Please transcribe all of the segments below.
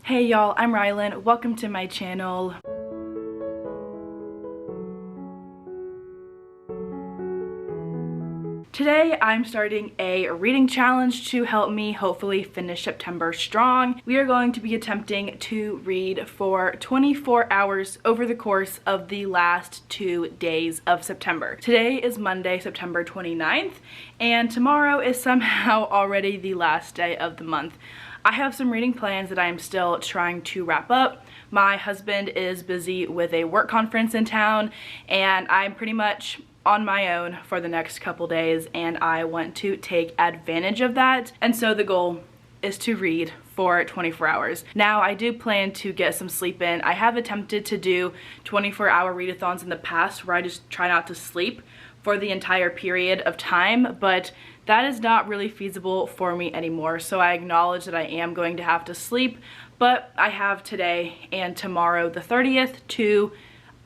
Hey y'all, I'm Rylan. Welcome to my channel. Today I'm starting a reading challenge to help me hopefully finish September strong. We are going to be attempting to read for 24 hours over the course of the last 2 days of September. Today is Monday, September 29th, and tomorrow is somehow already the last day of the month. I have some reading plans that I am still trying to wrap up. My husband is busy with a work conference in town, and I'm pretty much on my own for the next couple days, and I want to take advantage of that. And so the goal is to read for 24 hours. Now, I do plan to get some sleep in. I have attempted to do 24-hour readathons in the past where I just try not to sleep for the entire period of time, but that is not really feasible for me anymore. So I acknowledge that I am going to have to sleep, but I have today and tomorrow, the 30th, to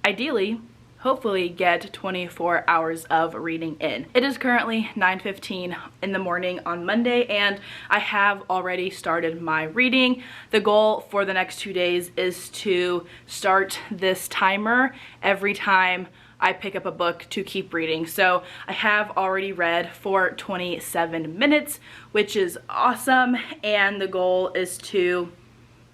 ideally hopefully get 24 hours of reading in. It is currently 9:15 in the morning on Monday, and I have already started my reading. The goal for the next 2 days is to start this timer every time I pick up a book to keep reading. So I have already read for 27 minutes, which is awesome, and the goal is to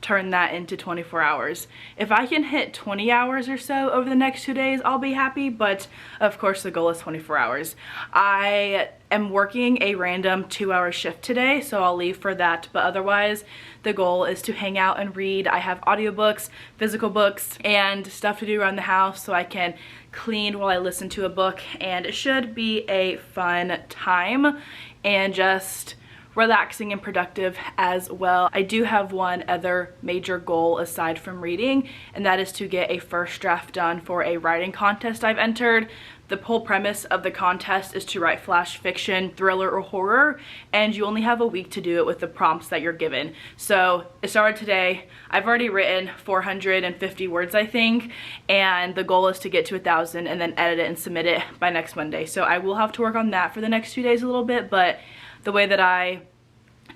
turn that into 24 hours. If I can hit 20 hours or so over the next 2 days, I'll be happy, but of course the goal is 24 hours. I am working a random 2-hour shift today, so I'll leave for that, but otherwise the goal is to hang out and read. I have audiobooks, physical books, and stuff to do around the house so I can clean while I listen to a book, and it should be a fun time and just relaxing and productive as well. I do have one other major goal aside from reading, and that is to get a first draft done for a writing contest I've entered. The whole premise of the contest is to write flash fiction, thriller, or horror, and you only have a week to do it with the prompts that you're given. So it started today. I've already written 450 words, I think, and the goal is to get to 1,000 and then edit it and submit it by next Monday. So I will have to work on that for the next 2 days a little bit, but the way that I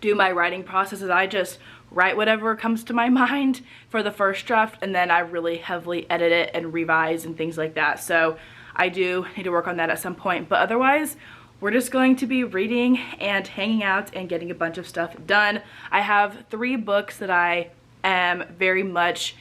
do my writing process is I just write whatever comes to my mind for the first draft, and then I really heavily edit it and revise and things like that. So I do need to work on that at some point, but otherwise we're just going to be reading and hanging out and getting a bunch of stuff done. I have 3 books that I am very much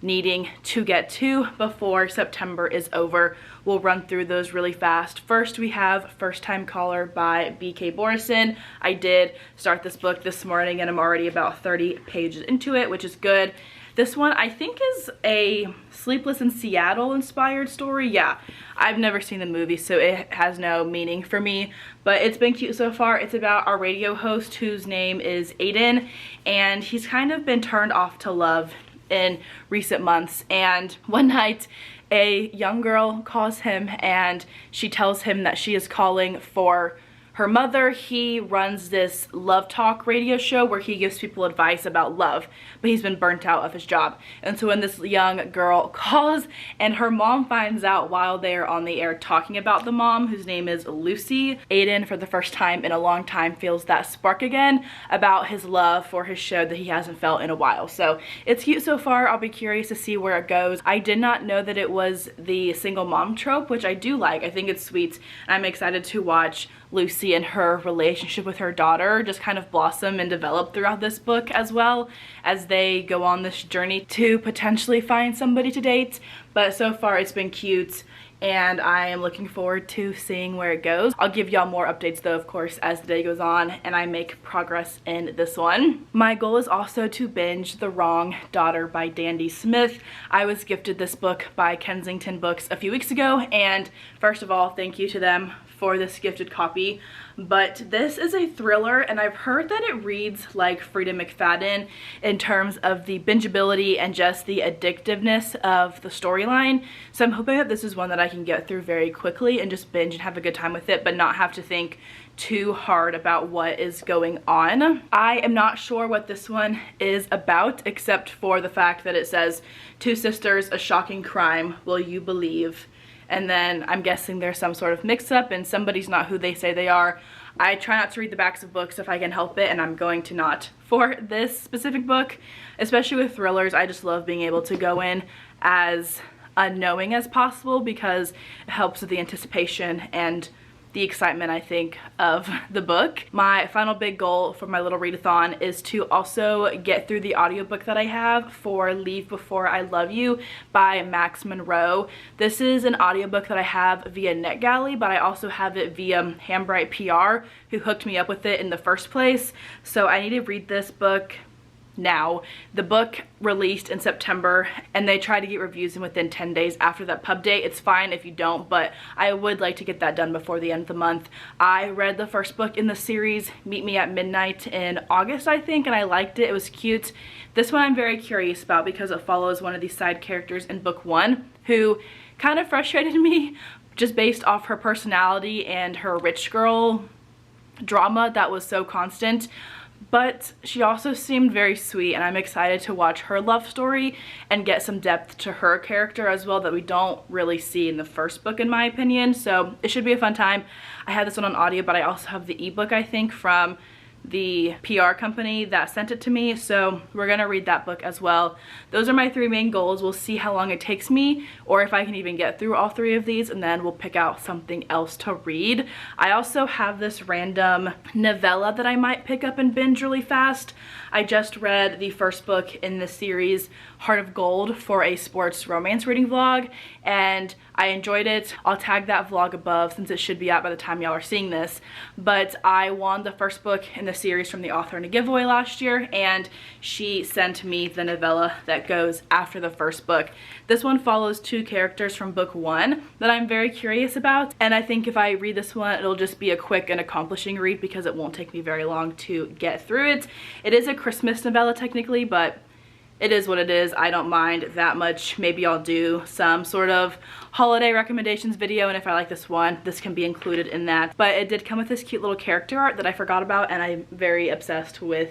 needing to get to before September is over. We'll run through those really fast. First, we have First Time Caller by B.K. Borison. I did start this book this morning, and I'm already about 30 pages into it, which is good. This one I think is a Sleepless in Seattle inspired story. Yeah, I've never seen the movie, so it has no meaning for me, but it's been cute so far. It's about our radio host whose name is Aiden, and he's kind of been turned off to love in recent months, and one night a young girl calls him and she tells him that she is calling for her mother. He runs this love talk radio show where he gives people advice about love, but he's been burnt out of his job. And so when this young girl calls and her mom finds out while they're on the air talking about the mom, whose name is Lucy, Aiden, for the first time in a long time, feels that spark again about his love for his show that he hasn't felt in a while. So it's cute so far. I'll be curious to see where it goes. I did not know that it was the single mom trope, which I do like. I think it's sweet. I'm excited to watch Lucy and her relationship with her daughter just kind of blossom and develop throughout this book, as well as they go on this journey to potentially find somebody to date. But so far it's been cute, and I am looking forward to seeing where it goes. I'll give y'all more updates though, of course, as the day goes on and I make progress in this one. My goal is also to binge The Wrong Daughter by Dandy Smith. I was gifted this book by Kensington Books a few weeks ago, and first of all, thank you to them for this gifted copy. But this is a thriller, and I've heard that it reads like Frida McFadden in terms of the bingeability and just the addictiveness of the storyline. So I'm hoping that this is one that I can get through very quickly and just binge and have a good time with it, but not have to think too hard about what is going on. I am not sure what this one is about, except for the fact that it says, "Two sisters, a shocking crime, will you believe?" And then I'm guessing there's some sort of mix-up and somebody's not who they say they are. I try not to read the backs of books if I can help it, and I'm going to not for this specific book. Especially with thrillers, I just love being able to go in as unknowing as possible because it helps with the anticipation and the excitement, I think, of the book. My final big goal for my little readathon is to also get through the audiobook that I have for Leave Before I Love You by Max Monroe. This is an audiobook that I have via NetGalley, but I also have it via Hambright PR, who hooked me up with it in the first place. So I need to read this book now. The book released in September, and they try to get reviews in within 10 days after that pub date. It's fine if you don't, but I would like to get that done before the end of the month. I read the first book in the series, Meet Me at Midnight, in August, I think, and I liked it. It was cute. This one I'm very curious about because it follows one of these side characters in book 1 who kind of frustrated me just based off her personality and her rich girl drama that was so constant. But she also seemed very sweet, and I'm excited to watch her love story and get some depth to her character as well that we don't really see in the first book, in my opinion. So it should be a fun time. I have this one on audio, but I also have the ebook, I think, from the PR company that sent it to me, so we're gonna read that book as well. Those are my 3 main goals. We'll see how long it takes me or if I can even get through all 3 of these, and then we'll pick out something else to read. I also have this random novella that I might pick up and binge really fast. I just read the first book in the series, Heart of Gold, for a sports romance reading vlog, and I enjoyed it. I'll tag that vlog above since it should be out by the time y'all are seeing this. But I won the first book in the series from the author in a giveaway last year, and she sent me the novella that goes after the first book. This one follows 2 characters from book 1 that I'm very curious about, and I think if I read this one, it'll just be a quick and accomplishing read because it won't take me very long to get through it. It is a Christmas novella technically, but it is what it is. I don't mind that much. Maybe I'll do some sort of holiday recommendations video, and if I like this one, this can be included in that. But it did come with this cute little character art that I forgot about, and I'm very obsessed with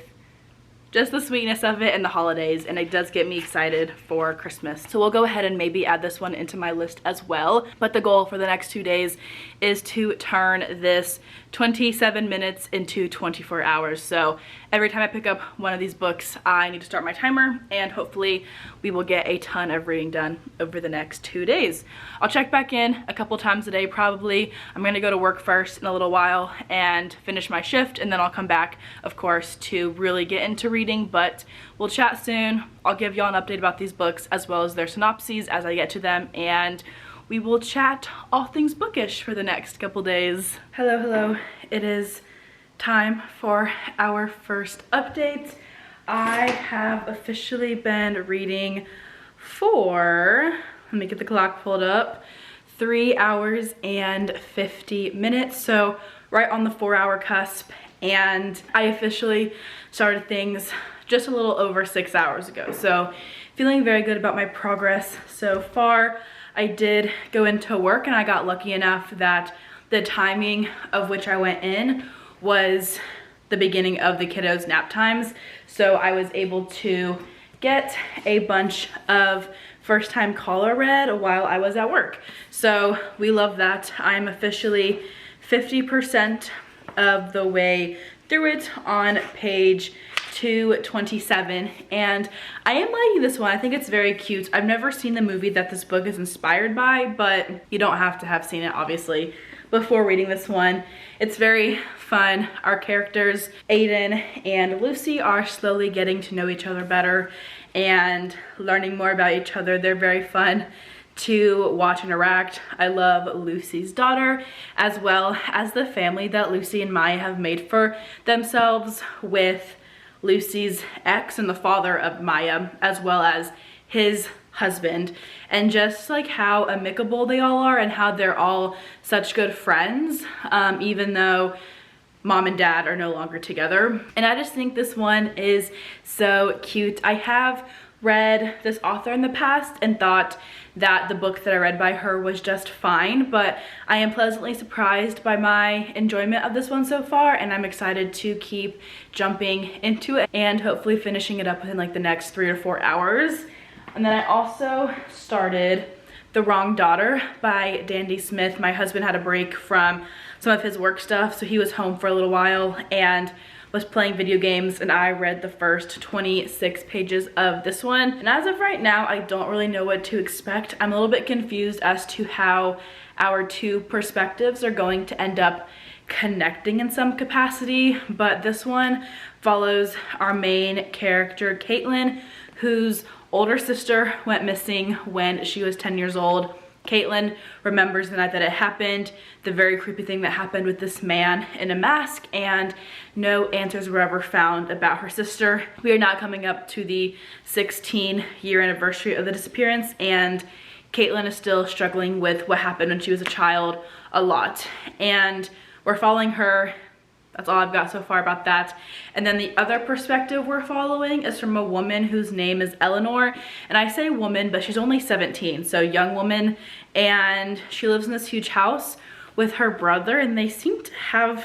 just the sweetness of it and the holidays, and it does get me excited for Christmas. So we'll go ahead and maybe add this one into my list as well. But the goal for the next 2 days is to turn this 27 minutes into 24 hours. So every time I pick up one of these books, I need to start my timer, and hopefully we will get a ton of reading done over the next 2 days. I'll check back in a couple times a day probably. I'm gonna go to work first in a little while and finish my shift, and then I'll come back, of course, to really get into reading, but we'll chat soon. I'll give y'all an update about these books as well as their synopses as I get to them, and we will chat all things bookish for the next couple days. Hello. It is time for our first update. I have officially been reading for, let me get the clock pulled up, 3 hours and 50 minutes. So right on the 4-hour cusp. And I officially started things just a little over 6 hours ago. So feeling very good about my progress so far. I did go into work, and I got lucky enough that the timing of which I went in was the beginning of the kiddos' nap times. So I was able to get a bunch of first-time caller read while I was at work. So we love that. I'm officially 50% of the way through it on page 227, and I am liking this one. I think it's very cute. I've never seen the movie that this book is inspired by, but you don't have to have seen it, obviously, before reading this one. It's very fun. Our characters, Aiden and Lucy, are slowly getting to know each other better and learning more about each other. They're very fun to watch interact. I love Lucy's daughter, as well as the family that Lucy and Maya have made for themselves with Lucy's ex and the father of Maya, as well as his husband, and just like how amicable they all are and how they're all such good friends, even though mom and dad are no longer together. And I just think this one is so cute. I have read this author in the past and thought that the book that I read by her was just fine, but I am pleasantly surprised by my enjoyment of this one so far, and I'm excited to keep jumping into it and hopefully finishing it up within like the next 3 or 4 hours. And then I also started The Wrong Daughter by Dandy Smith. My husband had a break from some of his work stuff, so he was home for a little while and was playing video games, and I read the first 26 pages of this one. And as of right now, I don't really know what to expect. I'm a little bit confused as to how our two perspectives are going to end up connecting in some capacity, but this one follows our main character, Caitlin, whose older sister went missing when she was 10 years old. Caitlin remembers the night that it happened, the very creepy thing that happened with this man in a mask, and no answers were ever found about her sister. We are now coming up to the 16-year anniversary of the disappearance, and Caitlin is still struggling with what happened when she was a child a lot. And we're following her. That's all I've got so far about that. And then the other perspective we're following is from a woman whose name is Eleanor. And I say woman, but she's only 17, so young woman. And she lives in this huge house with her brother, and they seem to have,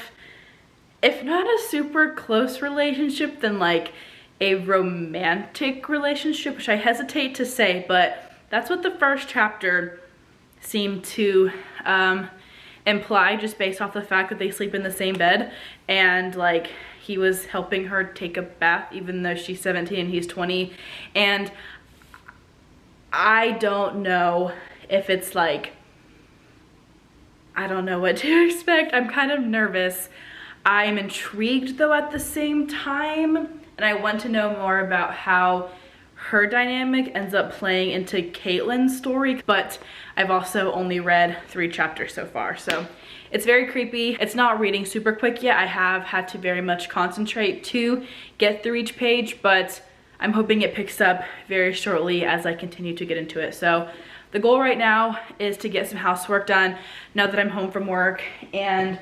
if not a super close relationship, then like a romantic relationship, which I hesitate to say, but that's what the first chapter seemed to imply, just based off the fact that they sleep in the same bed, and like he was helping her take a bath even though she's 17 and he's 20. And I don't know if it's like, I don't know what to expect. I'm kind of nervous. I'm intrigued though at the same time, and I want to know more about how her dynamic ends up playing into Caitlin's story, but I've also only read 3 chapters so far, so it's very creepy. It's not reading super quick yet. I have had to very much concentrate to get through each page, but I'm hoping it picks up very shortly as I continue to get into it. So the goal right now is to get some housework done now that I'm home from work, and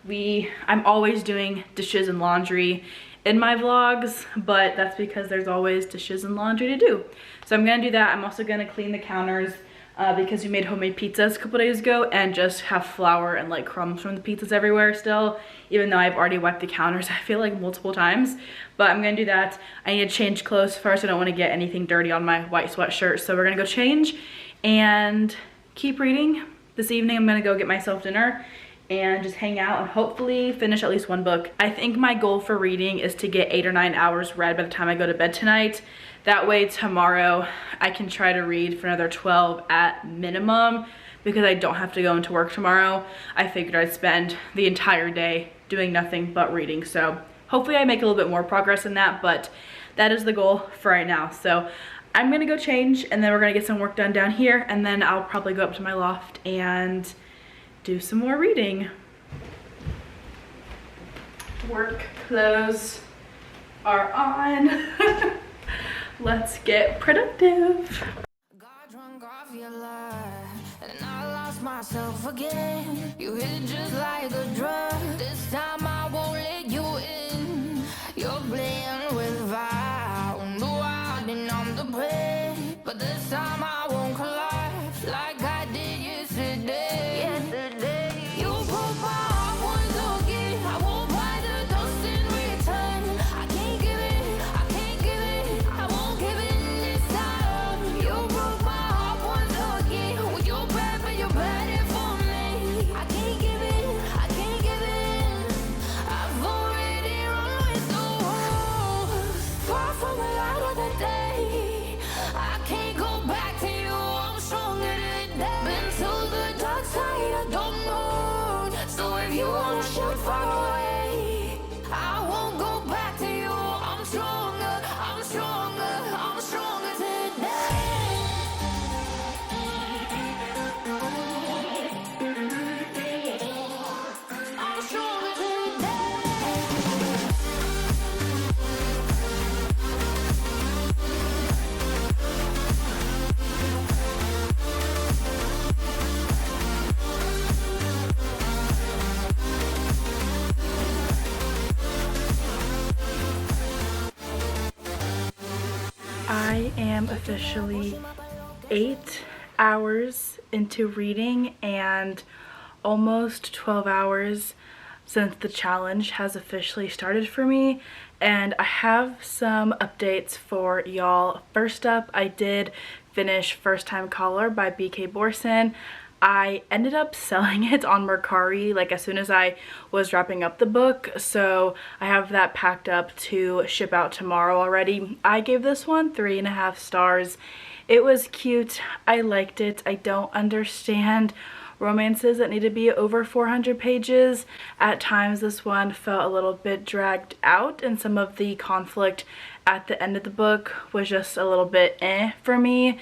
I'm always doing dishes and laundry in my vlogs, but that's because there's always dishes and laundry to do. So I'm gonna do that. I'm also gonna clean the counters because we made homemade pizzas a couple days ago and just have flour and like crumbs from the pizzas everywhere still, even though I've already wiped the counters, I feel like multiple times. But I'm gonna do that. I need to change clothes first. I don't wanna get anything dirty on my white sweatshirt. So we're gonna go change and keep reading. This evening I'm gonna go get myself dinner and just hang out and hopefully finish at least 1 book. I think my goal for reading is to get 8 or 9 hours read by the time I go to bed tonight. That way tomorrow I can try to read for another 12 at minimum, because I don't have to go into work tomorrow. I figured I'd spend the entire day doing nothing but reading. So hopefully I make a little bit more progress in that, but that is the goal for right now. So I'm gonna go change, and then we're gonna get some work done down here, and then I'll probably go up to my loft and do some more reading. Work clothes are on. Let's get productive. Got drunk off your life, and I lost myself again. You hit just like a drug. This time I won't let you in. You're playing with fire. No, I didn't on the prey, but this time I won't collide like I did yesterday. You broke my heart once again. I won't buy the dust in return. I can't give it, I can't give it, I won't give it this time. You broke my heart once again. Well, you're bad, but you're bad for me. I can't give it, I can't give it. I've already run with the wolves. Far from the light of the day. I can't go back to you. I'm stronger today. Been to the dark side, I don't know. So if you wanna shoot far away, I won't go back to you. I'm stronger, I'm stronger, I'm stronger today. I'm stronger today. I am officially 8 hours into reading and almost 12 hours since the challenge has officially started for me, and I have some updates for y'all. First up, I did finish First Time Caller by BK Borson. I ended up selling it on Mercari like as soon as I was wrapping up the book, so I have that packed up to ship out tomorrow already. I gave this one 3.5 stars. It was cute. I liked it. I don't understand romances that need to be over 400 pages. At times this one felt a little bit dragged out, and some of the conflict at the end of the book was just a little bit for me,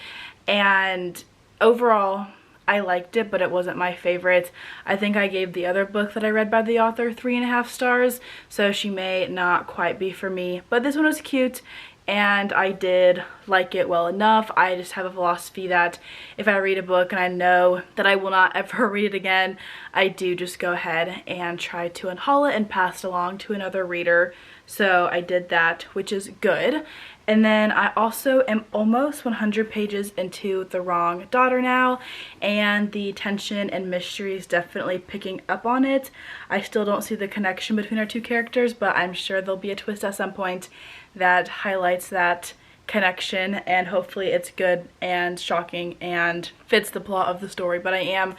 and overall I liked it, but it wasn't my favorite. I think I gave the other book that I read by the author 3.5 stars, so she may not quite be for me, but this one was cute and I did like it well enough. I just have a philosophy that if I read a book and I know that I will not ever read it again, I do just go ahead and try to unhaul it and pass it along to another reader. So I did that, which is good. And then I also am almost 100 pages into The Wrong Daughter now, and the tension and mystery is definitely picking up on it. I still don't see the connection between our two characters, but I'm sure there'll be a twist at some point that highlights that connection, and hopefully it's good and shocking and fits the plot of the story. But I am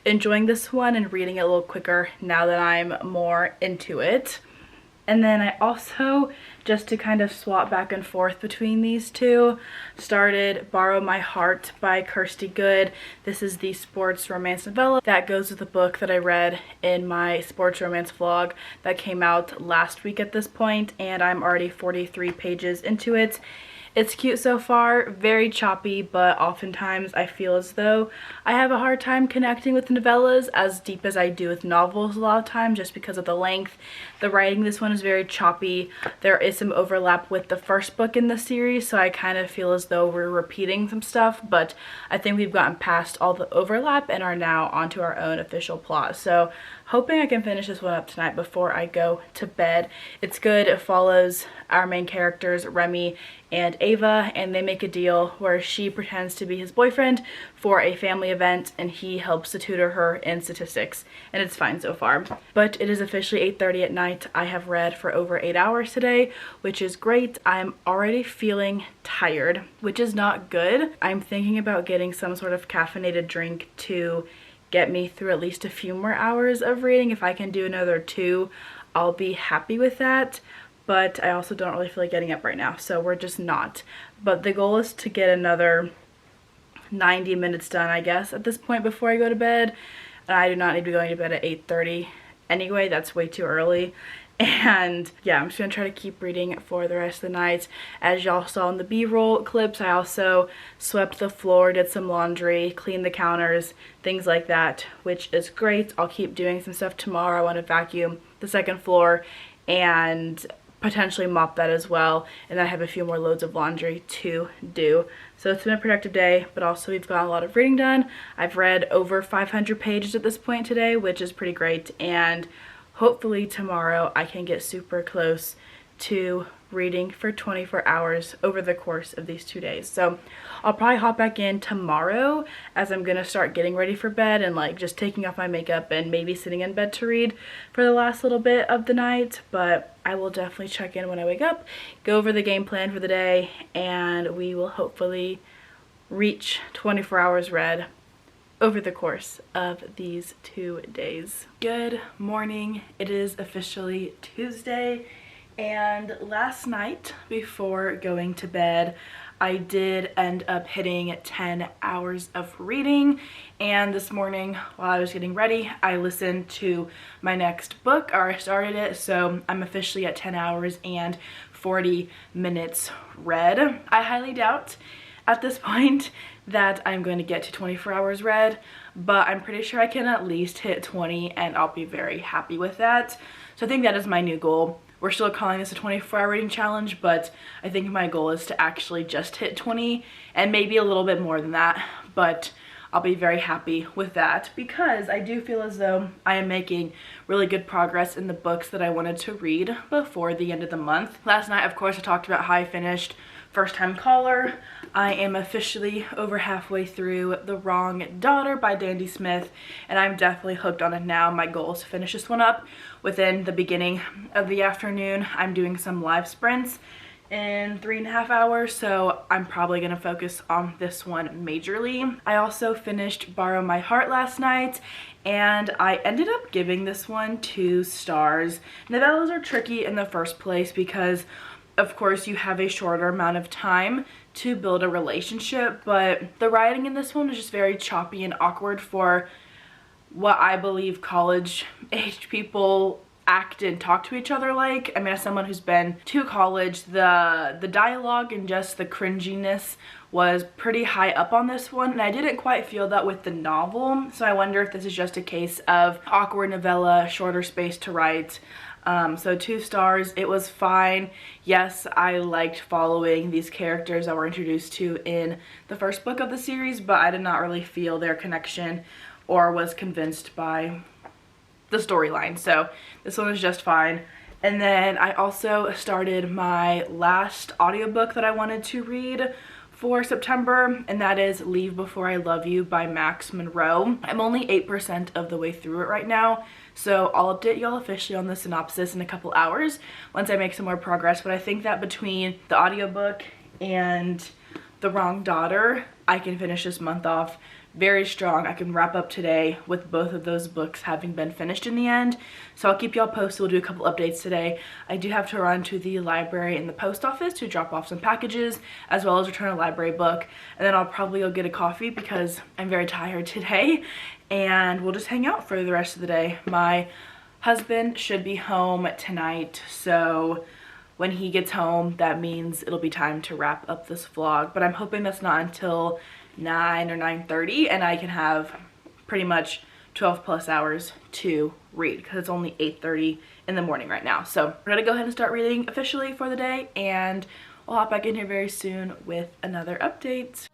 enjoying this one and reading it a little quicker now that I'm more into it. And then I also, just to kind of swap back and forth between these two, started Borrow My Heart by Kirsty Good. This is the sports romance novella that goes with the book that I read in my sports romance vlog that came out last week at this point, and I'm already 43 pages into it. It's cute so far, very choppy, but oftentimes I feel as though I have a hard time connecting with novellas as deep as I do with novels a lot of times, just because of the length. The writing, this one is very choppy. There is some overlap with the first book in the series, so I kind of feel as though we're repeating some stuff, but I think we've gotten past all the overlap and are now onto our own official plot. So hoping I can finish this one up tonight before I go to bed. It's good. It follows our main characters, Remy and Ava, and they make a deal where she pretends to be his boyfriend for a family event and he helps to tutor her in statistics, and it's fine so far. But it is officially 8:30 at night. I have read for over 8 hours today, which is great. I'm already feeling tired, which is not good. I'm thinking about getting some sort of caffeinated drink to get me through at least a few more hours of reading. If I can do another 2, I'll be happy with that. But I also don't really feel like getting up right now, so we're just not. But the goal is to get another 90 minutes done, I guess, at this point before I go to bed. And I do not need to be going to bed at 8:30 anyway. That's way too early. And yeah, I'm just gonna try to keep reading for the rest of the night. As y'all saw in the B-roll clips, I also swept the floor, did some laundry, cleaned the counters, things like that, which is great. I'll keep doing some stuff tomorrow. I want to vacuum the second floor and potentially mop that as well, and then I have a few more loads of laundry to do. So it's been a productive day, but also we've got a lot of reading done. I've read over 500 pages at this point today, which is pretty great, and hopefully tomorrow I can get super close to reading for 24 hours over the course of these 2 days. So I'll probably hop back in tomorrow as I'm gonna start getting ready for bed and like just taking off my makeup and maybe sitting in bed to read for the last little bit of the night. But I will definitely check in when I wake up, go over the game plan for the day, and we will hopefully reach 24 hours read over the course of these 2 days. Good morning. It is officially Tuesday. And last night before going to bed, I did end up hitting 10 hours of reading, and this morning while I was getting ready, I listened to my next book, or I started it, so I'm officially at 10 hours and 40 minutes read. I highly doubt at this point that I'm going to get to 24 hours read, but I'm pretty sure I can at least hit 20 and I'll be very happy with that. So I think that is my new goal. We're still calling this a 24-hour reading challenge, but I think my goal is to actually just hit 20 and maybe a little bit more than that, but I'll be very happy with that because I do feel as though I am making really good progress in the books that I wanted to read before the end of the month. Last night, of course, I talked about how I finished first time caller, I am officially over halfway through The Wrong Daughter by Dandy Smith, and I'm definitely hooked on it now. My goal is to finish this one up within the beginning of the afternoon. I'm doing some live sprints in 3.5 hours, so I'm probably gonna focus on this one majorly. I also finished Borrow My Heart last night, and I ended up giving this one 2 stars. Novellas are tricky in the first place because of course you have a shorter amount of time to build a relationship, but the writing in this one is just very choppy and awkward for what I believe college aged people act and talk to each other like. I mean, as someone who's been to college, the dialogue and just the cringiness was pretty high up on this one, and I didn't quite feel that with the novel, so I wonder if this is just a case of awkward novella, shorter space to write. So 2 stars. It was fine. Yes, I liked following these characters that were introduced to in the first book of the series, but I did not really feel their connection or was convinced by the storyline, so this one was just fine. And then I also started my last audiobook that I wanted to read for September, and that is Leave Before I Love You by Max Monroe. I'm only 8% of the way through it right now, so I'll update y'all officially on the synopsis in a couple hours once I make some more progress. But I think that between the audiobook and The Wrong Daughter, I can finish this month off very strong. I can wrap up today with both of those books having been finished in the end, so I'll keep y'all posted. We'll do a couple updates today. I do have to run to the library and the post office to drop off some packages as well as return a library book, and then I'll probably go get a coffee because I'm very tired today, and we'll just hang out for the rest of the day. My husband should be home tonight, so when he gets home that means it'll be time to wrap up this vlog, but I'm hoping that's not until 9 or 9:30, and I can have pretty much 12 plus hours to read because it's only 8:30 in the morning right now. So we're gonna go ahead and start reading officially for the day, and I'll hop back in here very soon with another update.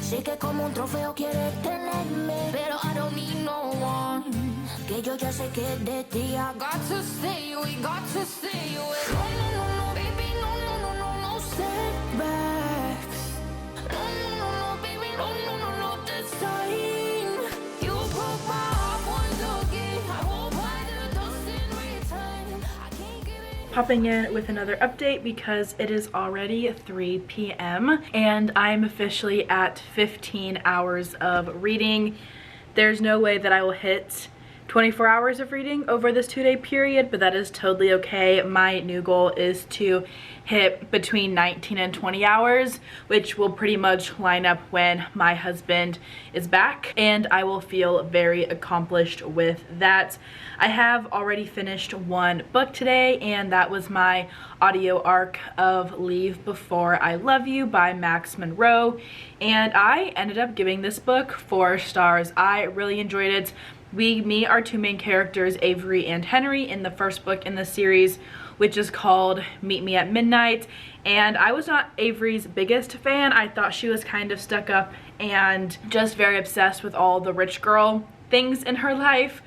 Sé que como un trofeo quieres tenerme, pero I don't need no one. Que yo ya sé que de ti I got to stay away, got to stay away. No, no, no, no, baby, no, no, no, no, no setbacks. No, no, no, no, baby, no, no, no, no, this time. You broke my heart once again. I won't buy the dust in return. I can't give it. Popping in with another update because it is already 3 p.m. and I'm officially at 15 hours of reading. There's no way that I will hit 24 hours of reading over this 2-day period, but that is totally okay. My new goal is to hit between 19 and 20 hours, which will pretty much line up when my husband is back, and I will feel very accomplished with that. I have already finished 1 book today, and that was my audio arc of Leave Before I Love You by Max Monroe, and I ended up giving this book 4 stars. I really enjoyed it. We meet our 2 main characters, Avery and Henry, in the first book in the series, which is called Meet Me at Midnight, and I was not Avery's biggest fan. I thought she was kind of stuck up and just very obsessed with all the rich girl things in her life,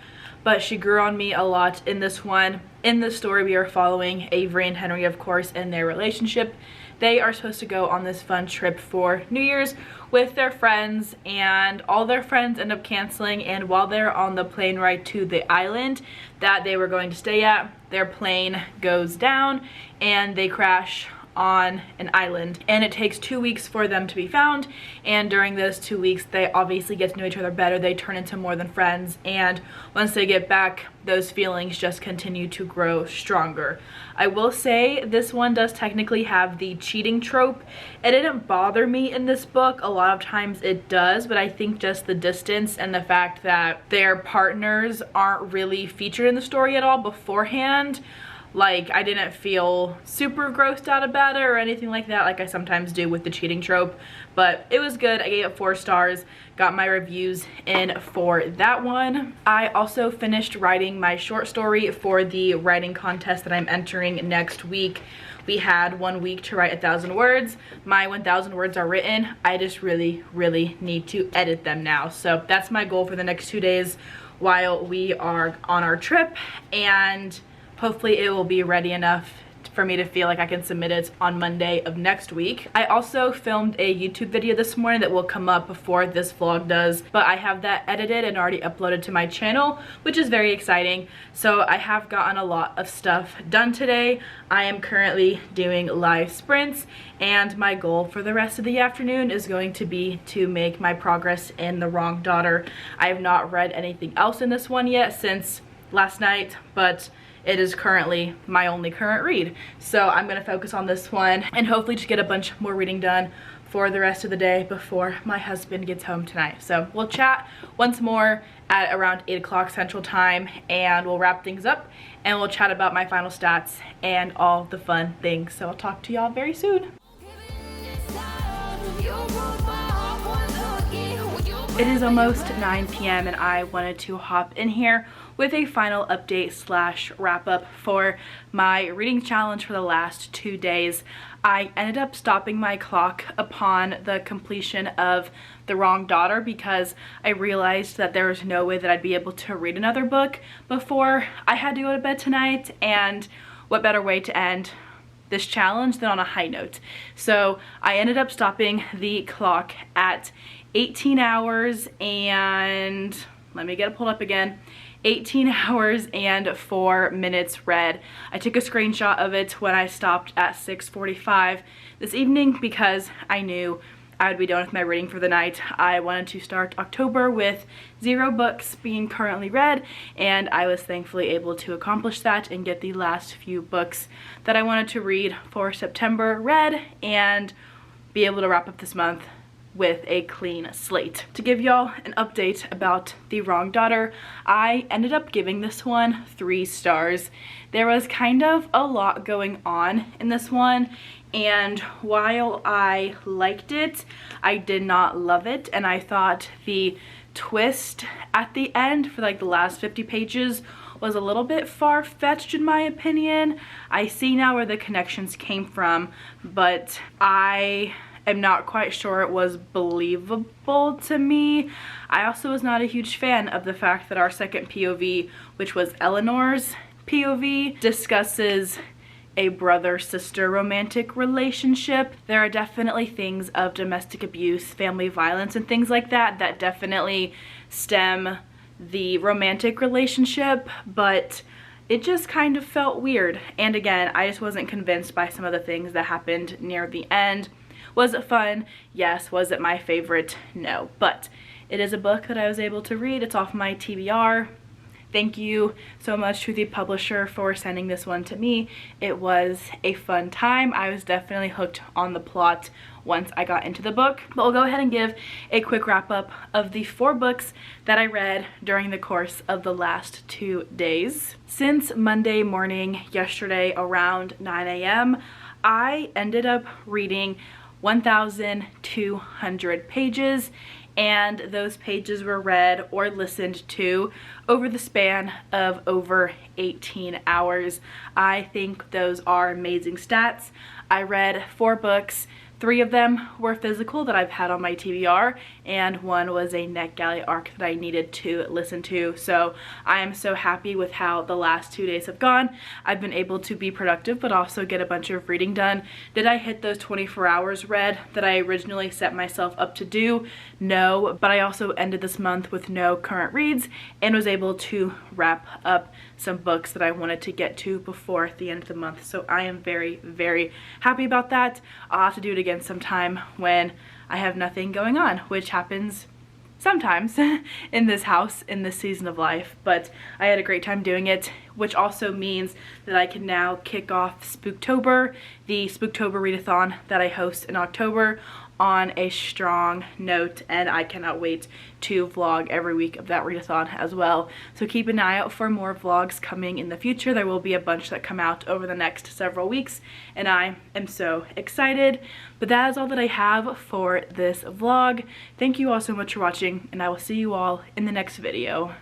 but she grew on me a lot in this one. In this story, we are following Avery and Henry, of course, in their relationship. They are supposed to go on this fun trip for New Year's with their friends, and all their friends end up canceling, and while they're on the plane ride to the island that they were going to stay at, their plane goes down and they crash on an island, and it takes 2 weeks for them to be found, and during those 2 weeks they obviously get to know each other better. They turn into more than friends, and once they get back, those feelings just continue to grow stronger. I will say this one does technically have the cheating trope. It didn't bother me in this book. A lot of times it does, but I think just the distance and the fact that their partners aren't really featured in the story at all beforehand, like, I didn't feel super grossed out about it or anything like that, like I sometimes do with the cheating trope, but it was good. I gave it 4 stars, got my reviews in for that one. I also finished writing my short story for the writing contest that I'm entering next week. We had 1 week to write 1,000 words. My 1,000 words are written. I just really need to edit them now. So that's my goal for the next 2 days. while we are on our trip, and hopefully it will be ready enough for me to feel like I can submit it on Monday of next week. I also filmed a YouTube video this morning that will come up before this vlog does, but I have that edited and already uploaded to my channel, which is very exciting. So I have gotten a lot of stuff done today. I am currently doing live sprints, and my goal for the rest of the afternoon is going to be to make my progress in The Wrong Daughter. I have not read anything else in this one yet since last night, but it is currently my only current read. So I'm gonna focus on this one and hopefully just get a bunch more reading done for the rest of the day before my husband gets home tonight. So we'll chat once more at around 8 o'clock Central Time, and we'll wrap things up and we'll chat about my final stats and all the fun things. So I'll talk to y'all very soon. It is almost 9 p.m. and I wanted to hop in here with a final update slash wrap up for my reading challenge for the last 2 days. I ended up stopping my clock upon the completion of The Wrong Daughter because I realized that there was no way that I'd be able to read another book before I had to go to bed tonight, and what better way to end this challenge than on a high note. So I ended up stopping the clock at 18 hours and, let me get it pulled up again, 18 hours and 4 minutes read. I took a screenshot of it when I stopped at 6:45 this evening because I knew I would be done with my reading for the night. I wanted to start October with 0 books being currently read, and I was thankfully able to accomplish that and get the last few books that I wanted to read for September read and be able to wrap up this month with a clean slate. To give y'all an update about The Wrong Daughter, I ended up giving this one 3 stars. There was kind of a lot going on in this one, and while I liked it, I did not love it, and I thought the twist at the end for like the last 50 pages was a little bit far-fetched in my opinion. I see now where the connections came from, but I'm not quite sure it was believable to me. I also was not a huge fan of the fact that our second POV, which was Eleanor's POV, discusses a brother-sister romantic relationship. There are definitely things of domestic abuse, family violence, and things like that that definitely stem the romantic relationship, but it just kind of felt weird. And again, I just wasn't convinced by some of the things that happened near the end. Was it fun? Yes. Was it my favorite? No. But it is a book that I was able to read. It's off my TBR. Thank you so much to the publisher for sending this one to me. It was a fun time. I was definitely hooked on the plot once I got into the book. But we'll go ahead and give a quick wrap up of the 4 books that I read during the course of the last 2 days. Since Monday morning, yesterday around 9 a.m., I ended up reading 1,200 pages, and those pages were read or listened to over the span of over 18 hours. I think those are amazing stats. I read 4 books. 3 of them were physical that I've had on my TBR, and 1 was a NetGalley arc that I needed to listen to. So I am so happy with how the last 2 days have gone. I've been able to be productive but also get a bunch of reading done. Did I hit those 24 hours read that I originally set myself up to do? No, but I also ended this month with no current reads and was able to wrap up some books that I wanted to get to before the end of the month. So I am very, very happy about that. I'll have to do it again sometime when I have nothing going on, which happens sometimes in this house in this season of life. But I had a great time doing it, which also means that I can now kick off Spooktober, the Spooktober readathon that I host in October, on a strong note, and I cannot wait to vlog every week of that readathon as well. So keep an eye out for more vlogs coming in the future. There will be a bunch that come out over the next several weeks, and I am so excited. But that is all that I have for this vlog. Thank you all so much for watching, and I will see you all in the next video.